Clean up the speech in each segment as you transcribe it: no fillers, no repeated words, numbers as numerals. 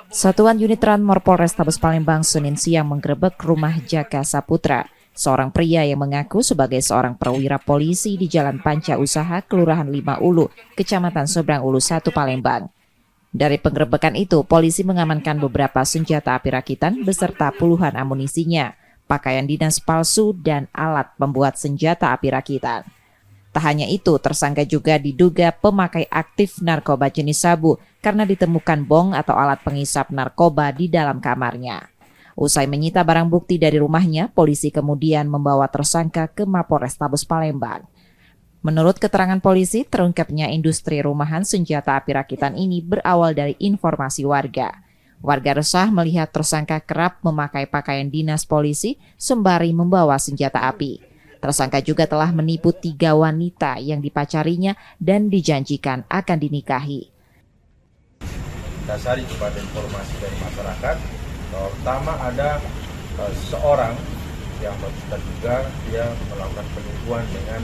Satuan Unit Ranmor Polrestabes Palembang Senin siang menggerebek rumah Jaka Saputra, seorang pria yang mengaku sebagai seorang perwira polisi di Jalan Panca Usaha, Kelurahan Lima Ulu, Kecamatan Seberang Ulu 1, Palembang. Dari penggerebekan itu, polisi mengamankan beberapa senjata api rakitan beserta puluhan amunisinya, pakaian dinas palsu, dan alat pembuat senjata api rakitan. Tak hanya itu, tersangka juga diduga pemakai aktif narkoba jenis sabu karena ditemukan bong atau alat pengisap narkoba di dalam kamarnya. Usai menyita barang bukti dari rumahnya, polisi kemudian membawa tersangka ke Mapolrestabes Palembang. Menurut keterangan polisi, terungkapnya industri rumahan senjata api rakitan ini berawal dari informasi warga. Warga resah melihat tersangka kerap memakai pakaian dinas polisi sembari membawa senjata api. Tersangka juga telah menipu 3 wanita yang dipacarinya dan dijanjikan akan dinikahi. Dasari kepada informasi dari masyarakat, pertama ada seorang yang terduga dia melakukan penipuan dengan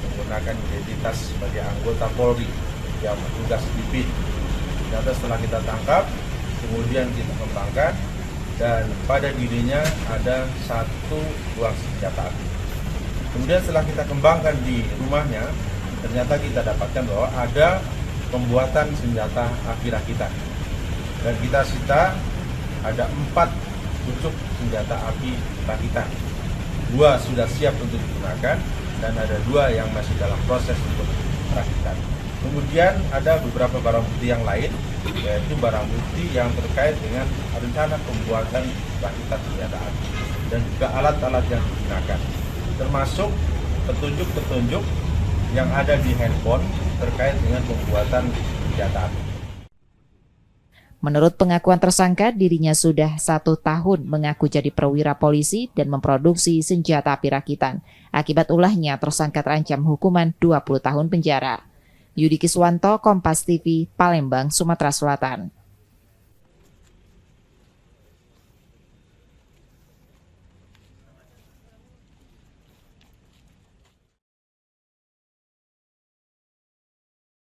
menggunakan identitas sebagai anggota Polri yang bertugas di BIN. Ternyata setelah kita tangkap, kemudian kita kembangkan, dan pada dirinya ada 1 buah senjata api. Kemudian setelah kita kembangkan di rumahnya, ternyata kita dapatkan bahwa ada pembuatan senjata api rakitan. Dan kita sita ada 4 pucuk senjata api rakitan. 2 sudah siap untuk digunakan dan ada 2 yang masih dalam proses untuk rakitan. Kemudian ada beberapa barang bukti yang lain, yaitu barang bukti yang terkait dengan rencana pembuatan rakitan senjata api dan juga alat-alat yang digunakan, termasuk petunjuk-petunjuk yang ada di handphone terkait dengan pembuatan senjata api. Menurut pengakuan tersangka, dirinya sudah 1 tahun mengaku jadi perwira polisi dan memproduksi senjata api rakitan. Akibat ulahnya, tersangka terancam hukuman 20 tahun penjara. Yudi Kiswanto, Kompas TV, Palembang, Sumatera Selatan.